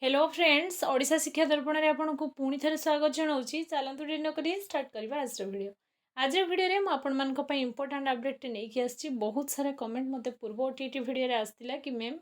Hello friends Odisha शिक्षा दर्पण में आपको पुणी थे स्वागत जनाऊँगी। चलतु डिन करी स्टार्ट करवा आज वीडियो। आज वीडियो में आपण इंपोर्टाट अपडेट नहीं आसी। बहुत सारा कमेंट मत पूर्व ओटीटी वीडियो आसाला कि मैम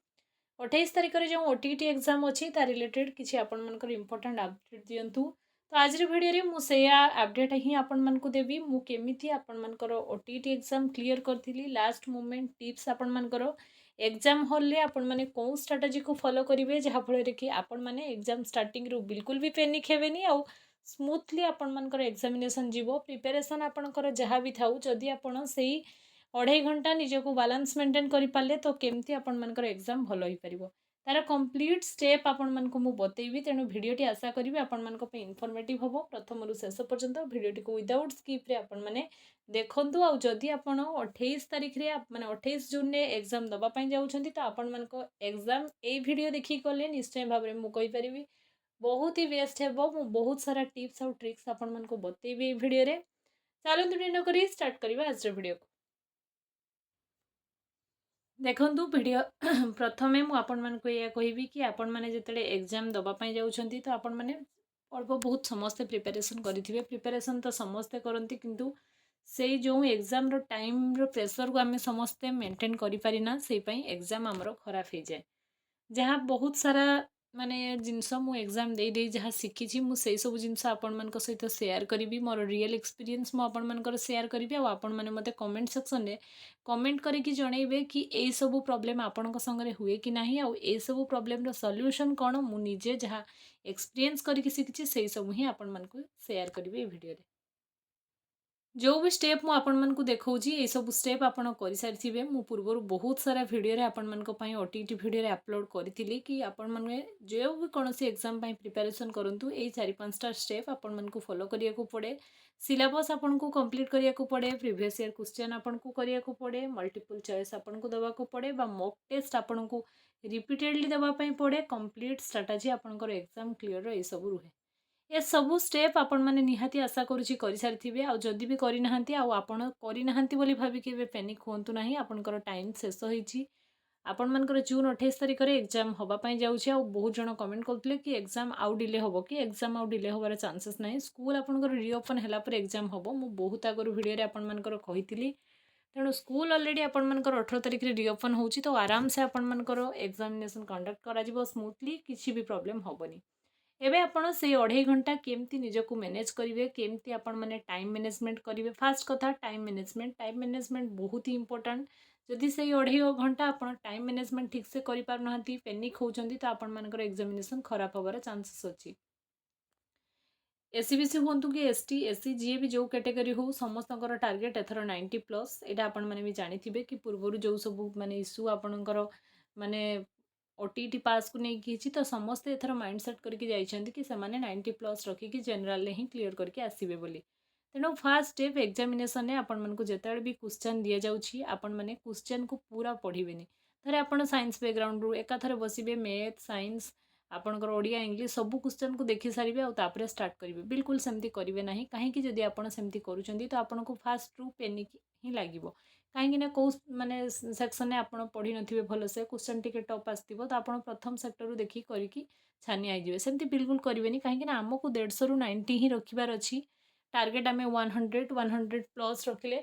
28 तारिख में जो ओटीटी एग्जाम अच्छी रिलेटेड किसी आपर इंपोर्टाट अपडेट दिंतु। तो आज वीडियो में मुझे अपडेट ही आपको देवी मुझे आपर ओटीटी एग्जाम क्लीयर करी लास्ट मोमेंट टिप्स आपर एग्जाम हॉल रे आपण माने कौ स्ट्राटेजी को फॉलो करेंगे जहाँफल कि आपण माने एग्जाम स्टार्टिंग रू बिल्कुल भी पेनिक हेबेनी आउ स्मूथली आपण मानकर एग्जामिनेशन जीवो प्रिपरेशन आपणकर जहाँ भी थाउ जदि आपण से 2.5 घंटा निजको बालांस मेंटेन करि पाले तो केमती आपण मानकर एग्जाम भलो होई परिबो तार कंप्लीट स्टेप आपण मानको मु बतेइबी। तेणु भिडियोटी आशा करी आपण मानको पे इनफॉर्मेटिव होबो। प्रथम रु शेष पर्यंत भिडियोटी को विदाउट स्किप रे आपण माने देखंतु। आउ जदि आपण 28 तारिख रे माने 28 जून रे एग्जाम दबा पई जाउछंती तो आपण मानको एग्जाम ए भिडियो देखि गले निश्चय भाव रे मु कहि परिबी बहुत ही बेस्ट हेबो। मु बहुत सारा टिप्स और ट्रिक्स आपण मानको बतेइबी ए भिडियो रे। चलंतु डिनो करी स्टार्ट करबा आज रे भिडियो को। देखंतु वीडियो प्रथमे मु आपण मानको या कहबी कि आपण माने जेतले एग्जाम दबा पई जाउछंती तो आपण माने अल्प बहुत समस्त प्रिपरेशन करिथिबे। प्रिपरेशन तो समस्ते करंती किंतु से जो एग्जाम रो टाइम रो प्रेशर को आमे समस्ते मेंटेन करि परिना से पई एग्जाम हमरो खराब हो जाए। जहाँ बहुत सारा माने जिनस मु एग्जाम दे दे जहाँ शिखी मु से सब जिनस आपण मानक सहित शेयर करी मोर रियल एक्सपीरियंस मु आपण मानकर शेयर करी आ आपण माने मते कमेंट सेक्शन रे कमेंट करके जनइबे कि ए सब प्रॉब्लम आपण संगे हुए कि नहीं आ ए सब प्रॉब्लम रो सॉल्यूशन कौन मु निजे जहाँ एक्सपीरियंस करके शिखी से सब ही आपण मानक शेयर करी वीडियो रे। जो भी स्टेप मु आपण मानकु देखौजी ए सब स्टेप आपण करि सारिथिबे। मु पूर्वरु बहुत सारा वीडियो रे आपण मानको पई ओटीटी वीडियो रे अपलोड करथिली कि आपण माने जो भी कोनोसी एग्जाम पई प्रिपरेशन करंतु ए 4-5टा स्टेप आपण मानको फॉलो करिया को पड़े। सिलेबस आपण को कंप्लीट करिया को पड़े। प्रीवियस ईयर क्वेश्चन आपण को करिया को पड़े। मल्टीपल चॉइस आपण को दबा को पड़े बा मॉक टेस्ट आपण को रिपीटेडली दबा पई पड़े। कंप्लीट स्ट्रेटजी आपनकर एग्जाम क्लियर रो ए सब रुहे। ए सबू स्टेप आपण मैंने निहाती आशा करुँची कर सारी आदि भी करना आपण करना बोली भाविक पेनिक हूँ ना। आपंकर टाइम शेष होती आपण मानकर जून 28 तारिख में एग्जाम होगापाई जाऊँगी। आ बहुत जन कमेंट करते कि एग्जाम आउ डिले हम कि एग्जाम आउ डिले होबार चांसेस ना। स्कूल आपंकर रिओपन है एग्जाम हम मु बहुत आगु भिडियो आपंकर कही तेणु स्कूल अलरेडी आपंकर 18 तारिख में रिओपन हो तो आराम से आपंकर एग्जामिनेशन कंडक्ट कर स्मूथली किसी भी प्रॉब्लम हेनी। एबे आपण से 2.5 घंटा केमती निजको मैनेज करेंगे केमती आपण माने टाइम मैनेजमेंट करेंगे। फास्ट कथा टाइम मैनेजमेंट बहुत ही इंपोर्टेंट। जदि से 2.5 घंटा आपण टाइम मैनेजमेंट ठीक से करि पार नहंती पेनिक होउचंती तो आपण मानकर एग्जामिनेशन खराब होबार चांसेस अछि। एससीबीसी हूँ कि एसटी एससी जी भी जो कैटेगरी हो समस्त टार्गेट एथर 90+ एटा आपण माने भी जानिथिबे कि पूर्वरु जो सब माने इश्यू आपणकर माने ओटीटी पास को नहीं कि तो समस्ते एथर माइंडसेट करके जाइछंती कि सेमाने 90+ रखिकी जनरल ही क्लियर करके आसीबे बोली। तेणु फास्ट स्टेप एग्जामिनेशन में आपण मानकु जेतेबेले भी क्वेश्चन दिया जाउछि आपण माने क्वेश्चन को पूरा पढ़िबेनी। थरे आपण साइंस बैकग्राउंड रु एका थरे बसिबे मैथ साइंस आपणकर ओडिया इंग्लिश सब क्वेश्चन को देखि सारिबे आ तापरे स्टार्ट करिवे। बिल्कुल सेमती करिवे नाही काहेकि जदि आपण सेमती करूछंती तो आपनको फास्ट रु पेनिक ही लागिवो। कहीं ना कौ माने सेक्शन में आपड़ पढ़ी नथिबे भलसे क्वेश्चन टिके टफ आसथिबो तो आपण प्रथम सेक्टर देखी करिकी छानी आइजिबे। सेमती बिल्कुल करिवेनी कहीं आमको 150 रु 90 ही रखिबार अछि। टार्गेट आम 100+ रखिले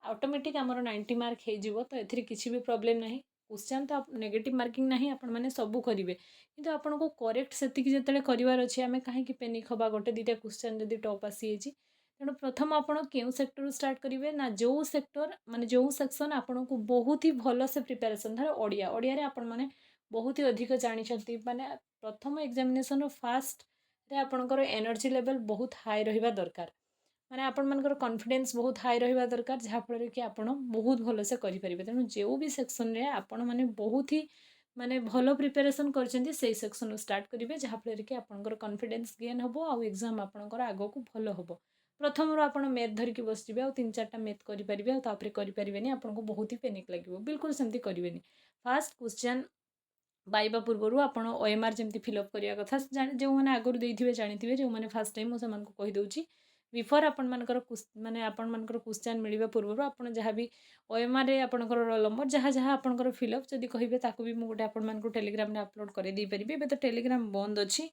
ऑटोमेटिक आमर 90 मार्क हो तो एथिरे किसी भी प्रॉब्लम नहीं। क्वेश्चन तो नेगेटिव मार्किंग नहीं आपण मैंने सबू करेंगे किंतु आपन को करेक्ट सेतिक जेतेले करिवार अछि आमे काहे कि पेनिक हबा गोटे दीटा क्वेश्चन जदि टॉप आसी एछि। तेणु प्रथम आपण केउ सेक्टर स्टार्ट करेंगे ना जो सेक्टर माने जो सेक्शन आपण को बहुत ही भल से प्रिपरेशन धर ओडिया ओडिया रे आपण माने बहुत ही अधिक जानिछंती माने प्रथम एग्जामिनेशन फास्ट रे आपणकर एनर्जी लेवल बहुत हाई रहिबा दरकार। माने आपण मानकर कॉन्फिडेंस बहुत हाई रहिबा दरकार जहाँफल कि आपण बहुत भल से करेंगे। तेणु जो भी सेक्शन रे आपण माने बहुत ही माने भल प्रिपरेशन करछंती से सेक्शन स्टार्ट करेंगे जहाँफल कि आपणकर कॉन्फिडेंस गेन हबो आ एग्जाम आपणकर आगो को भल हबो। प्रथम रू आपण मैथ धरिकी बसजिबे आ 3-4टा मैथ करेंगे आ तापरे करें आपको बहुत ही पेनिक लगे। बिल्कुल सेमती करेंगे। फास्ट क्वेश्चन पाइबा पूर्व आप ओएमआर जमी फिलअप करवा कथा जो मैंने आगुरी देते जानी जो मैंने फास्ट टाइम मुझे कहीदे बिफोर आपणमानकर माने आपणमानकर क्वेश्चन मिलवा पूर्व आपण जहाँ भी ओएमआर रे आपणकर रोल नंबर जहाँ जहाँ आपणकर फिलअप जदि कहिबे ताकू भी मु गोटे आपणमानकर टेलीग्राम रे अपलोड कर दे परिबे एबे तो टेलीग्राम बंद अछि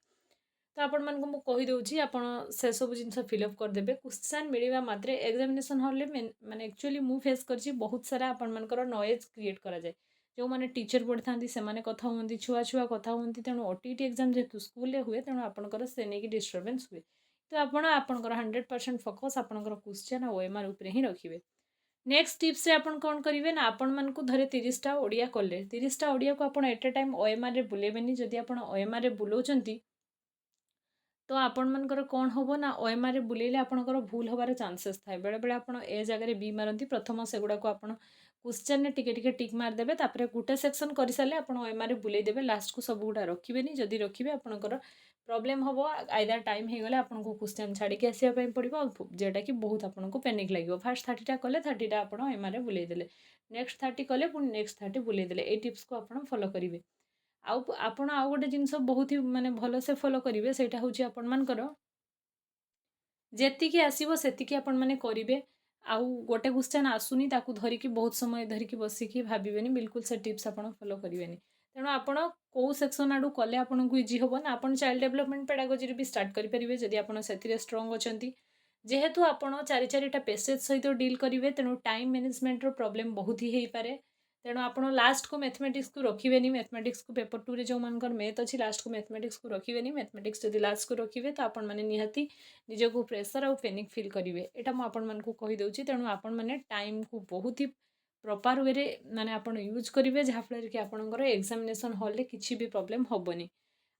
तो आपणमानक मु कहि दउछि आपण से सब जिंस फिलअप कर देबे क्वेश्चन मिलवा मात्रे एग्जामिनेशन हॉल रे माने एक्चुअली मु फेस करछि बहुत सारा आपणमानकर नॉइज क्रिएट करा जाय जो माने टीचर पढ़ी थांती से माने कथा होंती छुआ छुआ कथा होंती तेणु ओटीटी एग्जाम जेतु स्कूल रे हुए तेणु आपणकर से नै कि डिस्टर्बेंस हुए तो आपण आपणकर 100% फोकस आपणकर क्वेश्चन और ओएमआर ऊपर ही रखिबे नेक्स्ट टिप्स रे आपण कोन करिवे ना आपण मान को धरे 30 टा ओडिया कले 30 टा ओडिया को आपण एट ए टाइम ओएमआर रे बुलेबेनी जदि आपण ओएमआर रे बुलोचंती तो आपण मानकर कौन हम ना ओएमआर रे बुलेले आपणकर भूल हबार चांसेस थाए बेले बेले आपण ए जगह रे बी मारती प्रथम सेगुड़ा को आपण क्वेश्चन ने टिके टिके टिक मार देबे तापरे गुटे सेक्शन कर सारे आपण ओएमआर रे बुले देबे लास्ट को सब गुडा रखिबेनी जदि रखिबे आपणकर प्रॉब्लम हबो आइदर टाइम हे गले आपन को क्वेश्चन छाड़ी के आसिया पई पड़िबो जेटा कि बहुत आपन को पैनिक लागिबो फर्स्ट 30 टा कले 30 टा आपन ओएमआर रे बुले देले नेक्स्ट 30 कले पुनी नेक्स्ट 30 बुले देले ए टिप्स को आपन फॉलो करिवे आपण आउ गोटे जिनस बहुत ही माने भलो से फॉलो करिवे सेटा होची आपण मानकर जेतिकी आसीबो सेतिकी आपण माने करिवे आउ गोटे क्वेश्चन आसुनी ताकू धरिकी बहुत समय धरिकी बसिकी भाबिबेनी बिल्कुल से टिप्स आपण फॉलो करिवेनी तेणु आपण कौ सेक्शन आडू कले आपन को इजी हबो ना आपण चाइल्ड डेवलपमेंट पेडागोजी रे भी स्टार्ट करि परिबे जदि आपण सेतिरे स्ट्रांग अछंती जेहेतु आपण चारि चारिटा पेसेज सहित डील करिवे तेणु टाइम मैनेजमेंट रो प्रॉब्लम बहुत ही पारे तेणु आप लास्ट को मैथमेटिक्स को रखिबेनी मैथमेटिक्स को पेपर 2 रे जो मानकर मैथ अच्छी लास्ट को मैथमेटिक्स को रखिबेनी मैथमेटिक्स जदि लास्ट को रखिबे तो आपण माने निहाती निजको प्रेशर और पैनिक फील करिवे एटा म आपण मान को कहि दउची तेणु आपण माने टाइम को बहुत ही प्रॉपर वे रे माने आपण यूज करिवे जहा फल कि आपणकर एग्जामिनेशन हॉल रे किछि भी प्रॉब्लम होबनी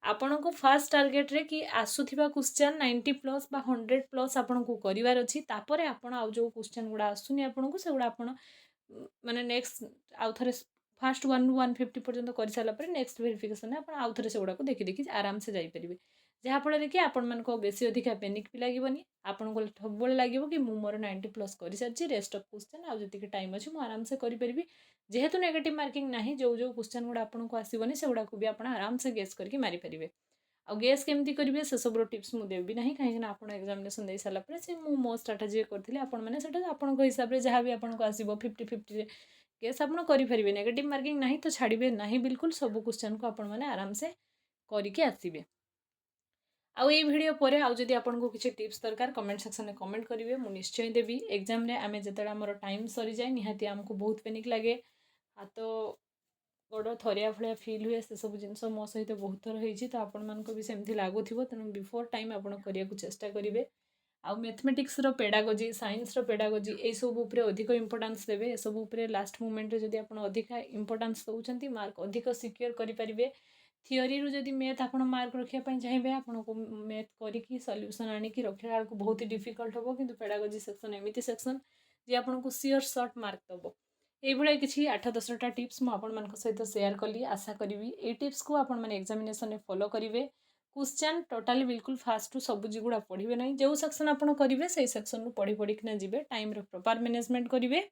आपण को फर्स्ट टारगेट रे कि आसुथिबा क्वेश्चन 90 प्लस बा 100 प्लस आपण को करिवार अछि तापरे आपण आ जो क्वेश्चन गुडा आसुनी आपण को सेगुडा आपण माने नेक्स्ट आउ थे फास्ट 1 ରୁ 150 पर्यंत कर सारा पर नेक्स्ट वेरिफिकेशन आप आउ थे से गुड़ाक देखी देखी आराम से जापर जहाँफल कि आपण मान बेसी अधिका पैनिक भी लगभग आपको सब लगे कि मोर 90 प्लस कर सारी रेस्ट ऑफ क्वेश्चन आउ जी टाइम अच्छी मुझे आराम से करी जेहेतु नेगेटिव मार्किंग ना जो जो क्वेश्चन गुड़ा आपको आसबनी से गुड़ाक भी आप आराम से गेस करके मारिपारे आ गेस केमती करेंगे से सब टिप्स मुझे देवी ना कहीं आप एग्जामिनेशन दे सारापर से मो स्ट्राटेजी करी आपण हिसाब से जहाँ भी आपको आसो 50-50 गेस आप करेंगे नेगेटिव मार्किंग ना तो छाड़े ना बिल्कुल सब क्वेश्चन को आपण मैंने आराम से करके आसबे आउ ये वीडियो पर आउ जदि आपको किसी टिप्स दरकार कमेंट सेक्शन में कमेंट करेंगे मुझे निश्चय देवी एग्जाम रे आमे जतले हमर टाइम सरी जाए निहाती हमको बहुत पैनिक लगे हाथ गोड़ थरिया भलिया फिल हुए से सब जिनस मो सहित बहुत थर होती तो आपण मानको भी सेमती लागुथिबो तेणु बिफोर टाइम आपण करिया को चेष्टा करेंगे आउ मैथमेटिक्स रो पेडागोजी साइंस रो पेडागोजी ए सब उपरे अधिक इंपोर्टेंस देबे ए सब उपरे लास्ट मोमेंट रे जदि आपण अधिक इंपोर्टेंस दउचंती मार्क अधिक सिक्योर करि परिबे थियोरी रू जदि मैथ आपण मार्क रखिया पई चाहिए आपण को मैथ करिकी सॉल्यूशन आनी की रखिया बेलको बहुत ही डिफिकल्ट होबो किंतु पेडागोजी सेक्शन एमिति सेक्शन जे आपण को सियोर शॉर्ट मार्क दबो ये भाई किसी 8-10टा टिप्स मुझे सहित शेयर कली आशा करी ये टिप्स को आपण मैंने एग्जामिनेशन में फॉलो करेंगे क्वेश्चन टोटाली बिल्कुल फास्ट टू सब गुड़ा पढ़े ना जो सेक्शन आप करेंगे से सेक्शन पढ़ी पढ़िकिना जी टाइम प्रॉपर मैनेजमेंट करेंगे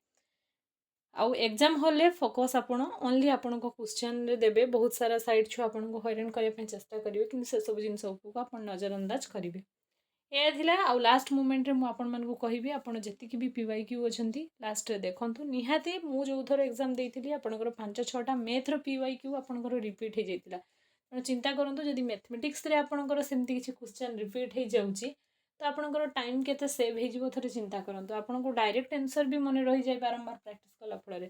आउ एग्जाम हॉल रे फोकस आपण ओनली आपण को क्वेश्चन रे देबे बहुत सारा साइड छुआ आपण को हैरान करने चेष्टा करेंगे कि से सब जिन को आप नजरअंदाज करेंगे ये थिला आउ लास्ट मोमेंट रे मु आपण मानको कहिबी आपण जति भी पीवाईक्यू अछंती लास्ट रे देखंतु निहाती मु जो थर एग्जाम देइथिली आपनकर 5-6टा मैथ रो पीवाईक्यू आपनकर रिपीट हे जाइतिला तो चिंता करंतु जदि मैथमेटिक्स रे आपनकर सेमती किछि क्वेश्चन रिपीट हे जाउची तो आपनकर टाइम केते सेव हे जिवो थरे चिंता करंतु आपनको डायरेक्ट आंसर भी मने रहि जाय बारंबार प्रैक्टिस कला फଳରେ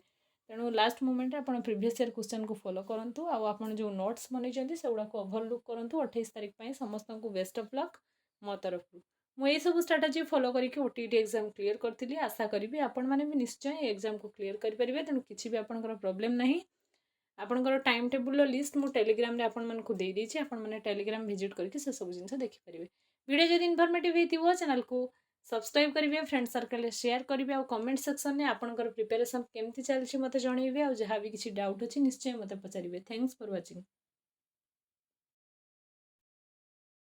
तेणु लास्ट मोमेंट रे आपण प्रीवियस ईयर क्वेश्चन को फॉलो करंतु आ आपण जो नोट्स बनेचंती सेगुडा को ओवरलुक करंतु 28 तारिख पई समस्त को बेस्ट ऑफ लक मो तरफ मुझे सब स्ट्राटेजी फॉलो करके ओटीटी एग्जाम क्लियर करी आशा करी आपण मैंने भी निश्चय एग्जाम को क्लियर करेंगे तेणु किसी भी आपंकर प्रोब्लेम ना आपंकर टाइम टेबुल लिस्ट मुझे टेलीग्राम आपको देदेजी आपने टेलीग्राम विजिट करके से सब जिन देखिपारे वीडियो जब इनफॉर्मेटिव होती चैनल को सब्सक्राइब करेंगे फ्रेंड सर्कल शेयर करेंगे और कमेंट सेक्शन में आपंकर प्रिपेरेसन केमती चलती मत जनइबे और जहाँ भी किसी डाउट अच्छी निश्चय मत पचारे थैंक्स फॉर वाचिंग।